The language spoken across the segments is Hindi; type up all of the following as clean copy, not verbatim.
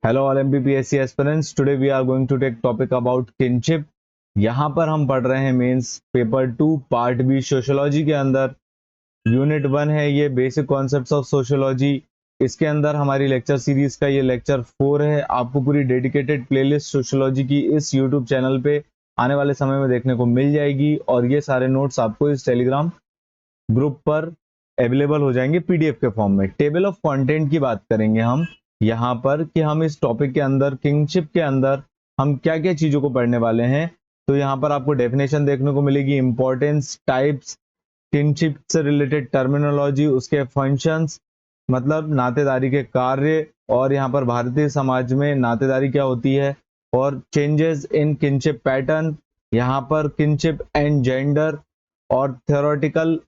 Hello all MPPSC aspirants, today we are going to take topic about kinship. यहाँ पर हम पढ़ रहे हैं mains paper 2 part B sociology के अंदर। यूनिट 1 है ये, बेसिक कॉन्सेप्ट्स ऑफ सोशियोलॉजी। इसके अंदर हमारी लेक्चर सीरीज का ये लेक्चर 4 है। आपको पूरी डेडिकेटेड प्लेलिस्ट सोशियोलॉजी की इस यूट्यूब चैनल पे आने वाले समय में देखने को मिल जाएगी, और ये सारे नोट्स आपको इस टेलीग्राम ग्रुप पर अवेलेबल हो जाएंगे पीडीएफ के फॉर्म में। टेबल ऑफ कंटेंट की बात करेंगे हम यहाँ पर कि हम इस टॉपिक के अंदर किंगशिप के अंदर हम क्या क्या चीजों को पढ़ने वाले हैं। तो यहाँ पर आपको डेफिनेशन देखने को मिलेगी, इंपॉर्टेंस, टाइप्स, किंगशिप से रिलेटेड टर्मिनोलॉजी, उसके फंक्शंस मतलब नातेदारी के कार्य, और यहाँ पर भारतीय समाज में नातेदारी क्या होती है, और चेंजेस इन किंगशिप पैटर्न, यहाँ पर किंगशिप एंड जेंडर, और थ्योरेटिकल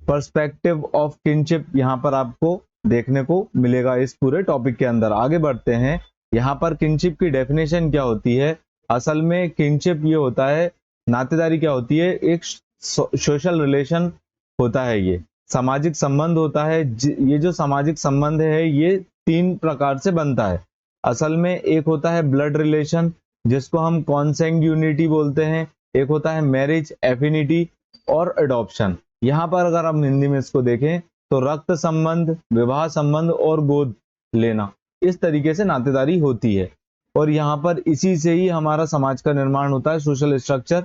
पर्सपेक्टिव ऑफ किनशिप यहाँ पर आपको देखने को मिलेगा इस पूरे टॉपिक के अंदर। आगे बढ़ते हैं। यहाँ पर किनशिप की डेफिनेशन क्या होती है। असल में किनशिप ये होता है, नातेदारी क्या होती है, एक सोशल रिलेशन होता है, ये सामाजिक संबंध होता है। ये जो सामाजिक संबंध है ये 3 प्रकार से बनता है। असल में एक होता है ब्लड रिलेशन, जिसको हम कॉन्सैंग्यूनिटी बोलते हैं। एक होता है मैरिज, एफिनिटी और अडॉप्शन। यहाँ पर अगर हम हिंदी में इसको देखें तो रक्त संबंध, विवाह संबंध और गोद लेना, इस तरीके से नातेदारी होती है। और यहाँ पर इसी से ही हमारा समाज का निर्माण होता है, सोशल स्ट्रक्चर,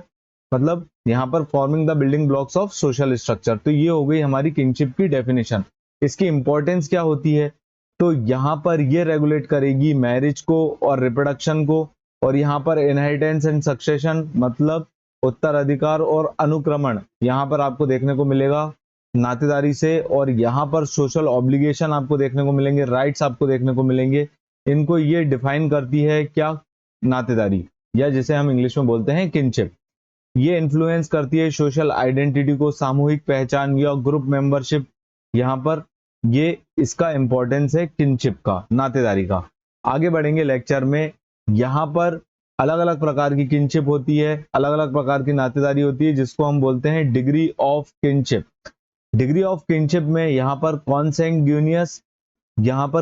मतलब यहाँ पर forming the building blocks of social structure. तो ये हो गई हमारी किंगशिप की डेफिनेशन। इसकी इंपॉर्टेंस क्या होती है, तो यहाँ पर ये रेगुलेट करेगी मैरिज को और रिप्रोडक्शन को। और यहाँ पर इनहेरिटेंस एंड सक्सेशन मतलब उत्तराधिकार और अनुक्रमण यहाँ पर आपको देखने को मिलेगा नातेदारी से। और यहाँ पर सोशल ऑब्लिगेशन आपको देखने को मिलेंगे, राइट्स आपको देखने को मिलेंगे। इनको ये डिफाइन करती है क्या, नातेदारी, या जिसे हम इंग्लिश में बोलते हैं किनशिप। ये इन्फ्लुएंस करती है सोशल आइडेंटिटी को, सामूहिक पहचान या ग्रुप मेंबरशिप। यहाँ पर ये इसका इंपॉर्टेंस है किनशिप का, नातेदारी का। आगे बढ़ेंगे लेक्चर में। यहाँ पर अलग अलग प्रकार की किनशिप होती है, अलग अलग प्रकार की नातेदारी होती है, जिसको हम बोलते हैं degree of kinship. Degree of kinship में यहाँ पर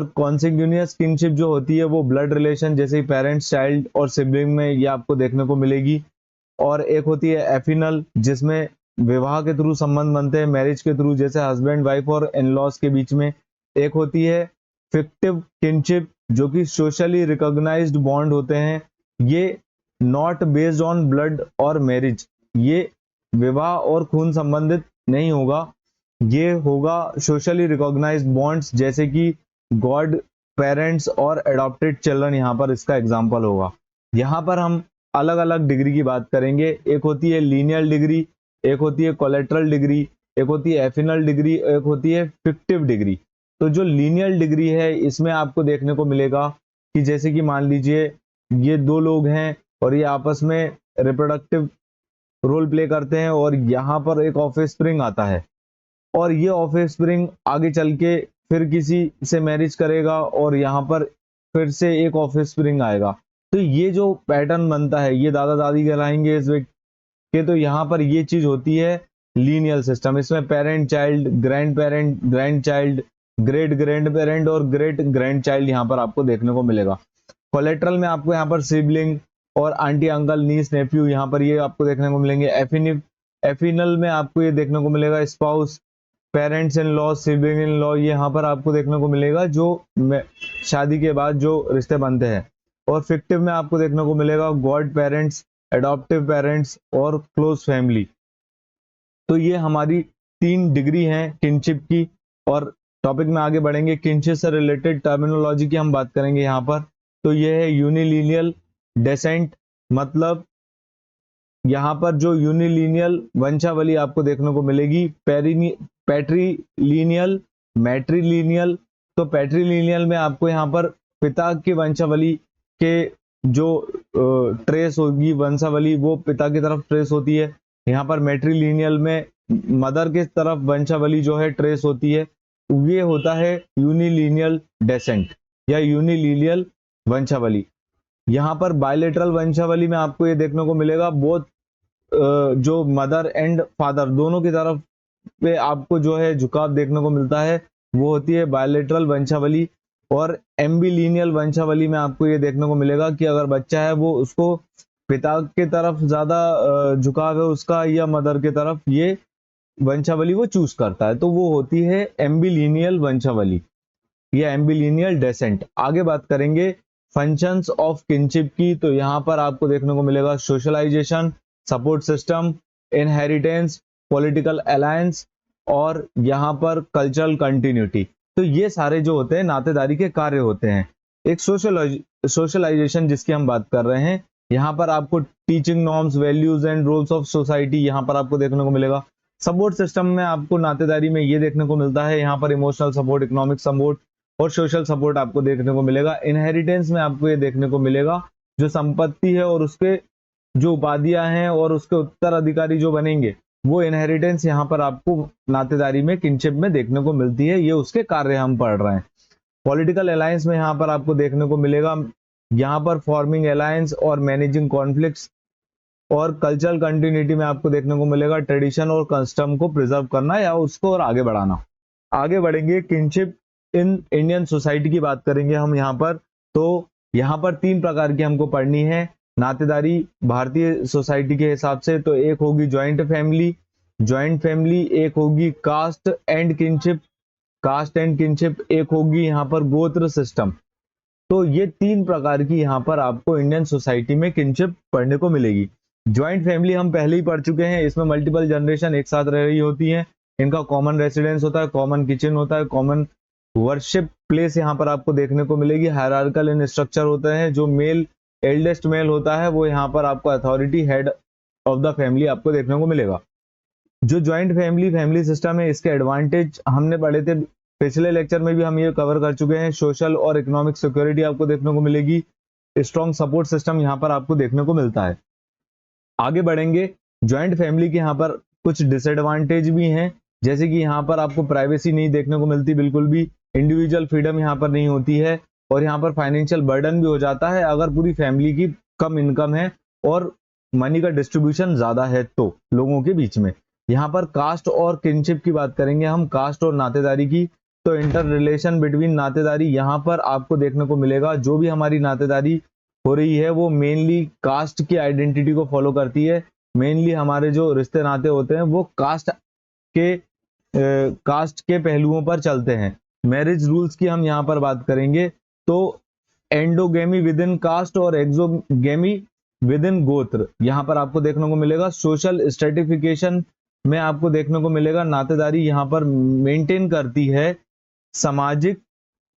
कॉन्सेंग्यूनियस किनशिप जो होती है वो ब्लड रिलेशन, जैसे पेरेंट्स, चाइल्ड और सिबलिंग में ये आपको देखने को मिलेगी। और एक होती है एफिनल, जिसमें विवाह के थ्रू संबंध बनते हैं, मैरिज के थ्रू, जैसे हस्बैंड वाइफ और इन लॉज के बीच में। एक होती है फिक्टिव किनशिप, जो कि सोशली रिकॉग्नाइज्ड बॉन्ड होते हैं। ये नॉट बेस्ड ऑन ब्लड और मैरिज, ये विवाह और खून संबंधित नहीं होगा, ये होगा सोशली रिकॉग्नाइज्ड बॉन्ड्स, जैसे कि गॉड पेरेंट्स और एडॉप्टेड चिल्ड्रन, यहाँ पर इसका एग्जाम्पल होगा। यहाँ पर हम अलग अलग डिग्री की बात करेंगे। एक होती है लीनियल डिग्री, एक होती है कोलेट्रल डिग्री, एक होती है एफिनल डिग्री, एक होती है फिक्टिव डिग्री। तो जो लीनियल डिग्री है इसमें आपको देखने को मिलेगा कि जैसे कि मान लीजिए ये 2 लोग हैं और ये आपस में रिप्रोडक्टिव रोल प्ले करते हैं, और यहाँ पर एक ऑफस्प्रिंग आता है, और ये ऑफस्प्रिंग आगे चल के फिर किसी से मैरिज करेगा, और यहाँ पर फिर से एक ऑफस्प्रिंग आएगा। तो ये जो पैटर्न बनता है ये दादा दादी कहलाएंगे इस व्यक्ति के। तो यहाँ पर ये चीज होती है लीनियल सिस्टम। इसमें parent child, grand parent, grand child, great grand parent और ग्रेट ग्रैंड चाइल्ड यहाँ पर आपको देखने को मिलेगा। कोलेट्रल में आपको यहाँ पर सिबलिंग और आंटी, अंकल, नीस, नेफ्यू, यहाँ पर ये आपको देखने को मिलेंगे। एफिनल में आपको ये देखने को मिलेगा spouse, parents in law, sibling in law, ये यहाँ पर आपको देखने को मिलेगा जो शादी के बाद जो रिश्ते बनते हैं। और फिक्टिव में आपको देखने को मिलेगा गॉड पेरेंट्स, एडॉप्टिव पेरेंट्स और क्लोज फैमिली। तो ये हमारी 3 डिग्री हैं किनशिप की। और टॉपिक में आगे बढ़ेंगे, किनशिप से रिलेटेड टर्मिनोलॉजी की हम बात करेंगे यहाँ पर। तो ये है यूनिलिनियल डेसेंट, मतलब यहाँ पर जो यूनिलिनियल वंशावली आपको देखने को मिलेगी, पैट्रीलिनियल, मैट्रीलिनियल। तो पैट्रीलिनियल में आपको यहाँ पर पिता की वंशावली के जो ट्रेस होगी, वंशावली वो पिता की तरफ ट्रेस होती है। यहाँ पर मैट्रीलिनियल में मदर की तरफ वंशावली जो है ट्रेस होती है। ये होता है यूनिलिनियल डेसेंट या यूनिलिनियल वंशावली। यहाँ पर बायलेटरल वंशावली में आपको ये देखने को मिलेगा, बोथ जो मदर एंड फादर दोनों की तरफ पे आपको जो है झुकाव देखने को मिलता है, वो होती है बायलेटरल वंशावली। और एम्बिलिनियल वंशावली में आपको ये देखने को मिलेगा कि अगर बच्चा है वो उसको पिता की तरफ ज्यादा झुकाव है उसका या मदर की तरफ, ये वंशावली वो चूज करता है, तो वो होती है एम्बिलिनियल वंशावली या एम्बिलिनियल डेसेंट। आगे बात करेंगे फंक्शंस ऑफ किनशिप की, तो यहाँ पर आपको देखने को मिलेगा socialization, support system, inheritance, political alliance और यहाँ पर कल्चरल कंटिन्यूटी। तो ये सारे जो होते हैं नातेदारी के कार्य होते हैं। एक सोशलाइजेशन जिसकी हम बात कर रहे हैं, यहाँ पर आपको teaching norms, values and roles of society यहाँ पर आपको देखने को मिलेगा। सपोर्ट सिस्टम में आपको नातेदारी में ये देखने को मिलता है, यहाँ पर इमोशनल सपोर्ट, इकोनॉमिक सपोर्ट और सोशल सपोर्ट आपको देखने को मिलेगा। इनहेरिटेंस में आपको ये देखने को मिलेगा जो संपत्ति है और उसके जो उपाधियां हैं और उसके उत्तराधिकारी जो बनेंगे, वो इनहेरिटेंस यहाँ पर आपको नातेदारी में, किनशिप में देखने को मिलती है। ये उसके कार्य हम पढ़ रहे हैं। पॉलिटिकल अलायंस में यहाँ पर आपको देखने को मिलेगा, यहाँ पर फॉर्मिंग अलायंस और मैनेजिंग कॉन्फ्लिक्ट्स। और कल्चरल कंटिन्यूटी में आपको देखने को मिलेगा ट्रेडिशन और कस्टम को प्रिजर्व करना या उसको और आगे बढ़ाना। आगे बढ़ेंगे, किनशिप इन इंडियन सोसाइटी की बात करेंगे हम यहाँ पर। तो यहाँ पर 3 प्रकार की हमको पढ़नी है नातेदारी भारतीय सोसाइटी के हिसाब से। तो एक होगी ज्वाइंट फैमिली, एक होगी कास्ट एंड किनशिप, एक होगी यहाँ पर गोत्र सिस्टम। तो ये 3 प्रकार की यहाँ पर आपको इंडियन सोसाइटी में किनशिप पढ़ने को मिलेगी। ज्वाइंट फैमिली हम पहले ही पढ़ चुके हैं, इसमें मल्टीपल जनरेशन एक साथ रह रही होती हैं, इनका कॉमन रेसिडेंस होता है, कॉमन किचन होता है, कॉमन वर्शिप प्लेस यहाँ पर आपको देखने को मिलेगी। हायरार्कल इन स्ट्रक्चर होते हैं, जो एल्डेस्ट मेल होता है वो यहाँ पर आपको authority, head of the family आपको देखने को मिलेगा। जो ज्वाइंट फैमिली सिस्टम है, इसके एडवांटेज हमने पढ़े थे पिछले लेक्चर में भी, हम ये कवर कर चुके हैं। सोशल और इकोनॉमिक सिक्योरिटी आपको देखने को मिलेगी, स्ट्रॉन्ग सपोर्ट सिस्टम यहाँ पर आपको देखने को मिलता है। आगे बढ़ेंगे, ज्वाइंट फैमिली के यहाँ पर कुछ डिसएडवांटेज भी हैं, जैसे कि यहाँ पर आपको प्राइवेसी नहीं देखने को मिलती बिल्कुल भी, इंडिविजुअल फ्रीडम यहाँ पर नहीं होती है, और यहाँ पर फाइनेंशियल बर्डन भी हो जाता है अगर पूरी फैमिली की कम इनकम है और मनी का डिस्ट्रीब्यूशन ज्यादा है तो लोगों के बीच में। यहाँ पर कास्ट और किनशिप की बात करेंगे हम, कास्ट और नातेदारी की। तो इंटर रिलेशन बिटवीन नातेदारी यहाँ पर आपको देखने को मिलेगा, जो भी हमारी नातेदारी हो रही है वो मेनली कास्ट की आइडेंटिटी को फॉलो करती है। मेनली हमारे जो रिश्ते नाते होते हैं वो कास्ट के पहलुओं पर चलते हैं। मैरिज रूल्स की हम यहाँ पर बात करेंगे, तो एंडोगेमी विद इन कास्ट और एक्सोगेमी विद इन गोत्र यहाँ पर आपको देखने को मिलेगा। सोशल स्ट्रेटिफिकेशन में आपको देखने को मिलेगा, नातेदारी यहाँ पर मेंटेन करती है सामाजिक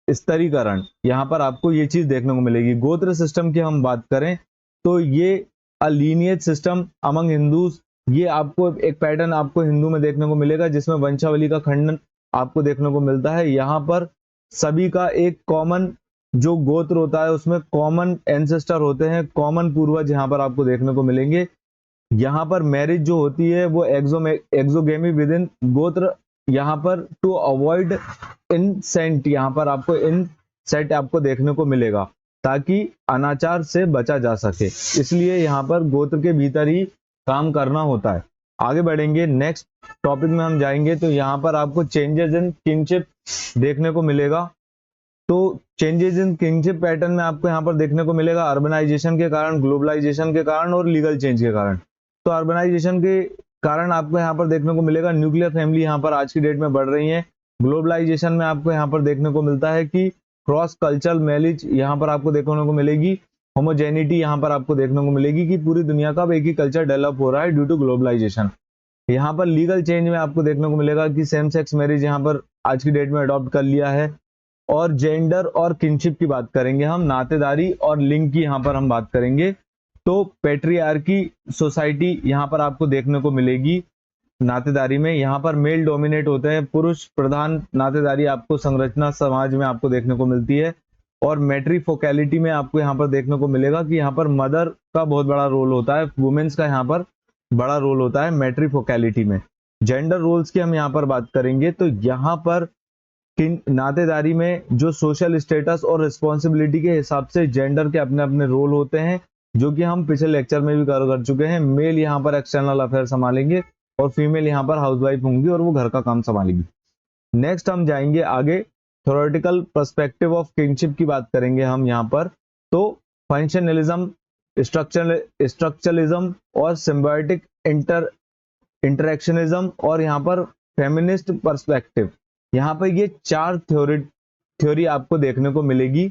स्तरीकरण, यहाँ पर आपको ये चीज देखने को मिलेगी। गोत्र सिस्टम की हम बात करें तो ये अ लीनिएज सिस्टम अमंग हिंदूज, ये आपको एक पैटर्न आपको हिंदू में देखने को मिलेगा जिसमें वंशावली का खंडन आपको देखने को मिलता है। यहाँ पर सभी का एक कॉमन जो गोत्र होता है उसमें कॉमन एंसेस्टर होते हैं, कॉमन पूर्वज यहाँ पर आपको देखने को मिलेंगे। यहाँ पर मैरिज जो होती है वो एक्सोगेमी विद इन गोत्र, यहाँ पर टू अवॉइड इंसेंट, यहाँ पर आपको इनसेट आपको देखने को मिलेगा ताकि अनाचार से बचा जा सके, इसलिए यहाँ पर गोत्र के भीतर ही काम करना होता है। आगे बढ़ेंगे, नेक्स्ट टॉपिक में हम जाएंगे, तो यहाँ पर आपको चेंजेस इन किनशिप देखने को मिलेगा। तो चेंजेस इन किनशिप पैटर्न में आपको यहाँ पर देखने को मिलेगा अर्बनाइजेशन के कारण, ग्लोबलाइजेशन के कारण और लीगल चेंज के कारण। तो अर्बनाइजेशन के कारण आपको यहाँ पर देखने को मिलेगा न्यूक्लियर फैमिली यहाँ पर आज की डेट में बढ़ रही है। ग्लोबलाइजेशन में आपको यहाँ पर देखने को मिलता है कि क्रॉस कल्चरल मैरिज यहाँ पर आपको देखने को मिलेगी। होमोजेनिटी यहाँ पर आपको देखने को मिलेगी कि पूरी दुनिया का अब एक ही कल्चर डेवलप हो रहा है ड्यू टू ग्लोबलाइजेशन। यहाँ पर लीगल चेंज में आपको देखने को मिलेगा कि सेम सेक्स मैरिज यहाँ पर आज की डेट में अडॉप्ट कर लिया है। और जेंडर और किनशिप की बात करेंगे हम, नातेदारी और लिंग की यहाँ पर हम बात करेंगे। तो पेट्रियार्की सोसाइटी यहाँ पर आपको देखने को मिलेगी नातेदारी में, यहाँ पर मेल डोमिनेट होते हैं, पुरुष प्रधान नातेदारी आपको संरचना समाज में आपको देखने को मिलती है। और मैट्रीफोकैलिटी में आपको यहाँ पर देखने को मिलेगा कि यहाँ पर मदर का बहुत बड़ा रोल होता है, वुमेन्स का यहाँ पर बड़ा रोल होता है मैट्रीफोकैलिटी में। जेंडर रोल्स की हम यहाँ पर बात करेंगे, तो यहाँ पर नातेदारी में जो सोशल स्टेटस और रिस्पॉन्सिबिलिटी के हिसाब से जेंडर के अपने अपने रोल होते हैं, जो कि हम पिछले लेक्चर में भी कवर कर चुके हैं। मेल यहाँ पर एक्सटर्नल अफेयर संभालेंगे और फीमेल यहाँ पर हाउसवाइफ होंगी और वो घर का काम संभालेगी। नेक्स्ट हम जाएंगे आगे, थ्योरेटिकल पर्सपेक्टिव ऑफ किंगशिप की बात करेंगे हम यहाँ पर, तो फंक्शनलिज्म, स्ट्रक्चरलिज्म और सिम्बायोटिक इंटरेक्शनिज्म और यहाँ पर फेमिनिस्ट पर्सपेक्टिव, यहाँ पर ये 4 थ्योरी आपको देखने को मिलेगी।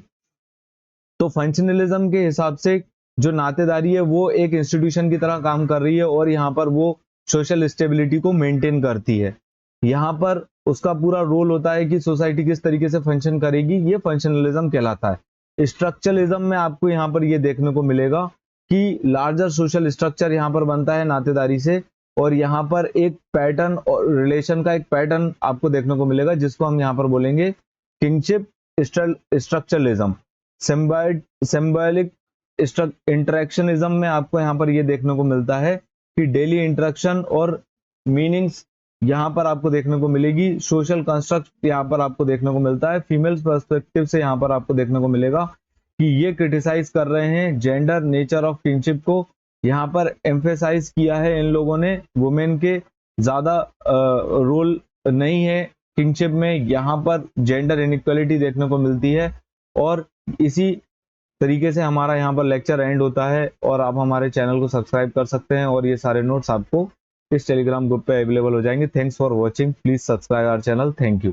तो फंक्शनलिज्म के हिसाब से जो नातेदारी है वो एक इंस्टीट्यूशन की तरह काम कर रही है और यहाँ पर वो सोशल स्टेबिलिटी को मेंटेन करती है। यहाँ पर उसका पूरा रोल होता है कि सोसाइटी किस तरीके से फंक्शन करेगी, ये फंक्शनलिज्म कहलाता है। स्ट्रक्चरलिज्म में आपको यहाँ पर ये देखने को मिलेगा कि लार्जर सोशल स्ट्रक्चर यहाँ पर बनता है नातेदारी से, और यहाँ पर एक पैटर्न और रिलेशन का एक पैटर्न आपको देखने को मिलेगा जिसको हम यहाँ पर बोलेंगे किंगशिप स्ट्रक्चरलिज्म। सिंबॉलिक इंटरेक्शनिज्म में आपको यहाँ पर ये देखने को मिलता है कि डेली इंटरेक्शन और मीनिंग्स यहाँ पर आपको देखने को मिलेगी। सोशल कंस्ट्रक्ट यहाँ पर आपको देखने को मिलता है। फीमेल पर्सपेक्टिव से यहाँ पर आपको देखने को मिलेगा कि ये क्रिटिसाइज कर रहे हैं जेंडर नेचर ऑफ किंगशिप को। यहाँ पर एम्फेसाइज किया है इन लोगों ने वुमेन के ज्यादा रोल नहीं है किंगशिप में, यहाँ पर जेंडर इनइक्वालिटी देखने को मिलती है। और इसी तरीके से हमारा यहाँ पर लेक्चर एंड होता है और आप हमारे चैनल को सब्सक्राइब कर सकते हैं और ये सारे नोट्स आपको इस टेलीग्राम ग्रुप पे अवेलेबल हो जाएंगे। Thanks for watching, please subscribe our channel. Thank you.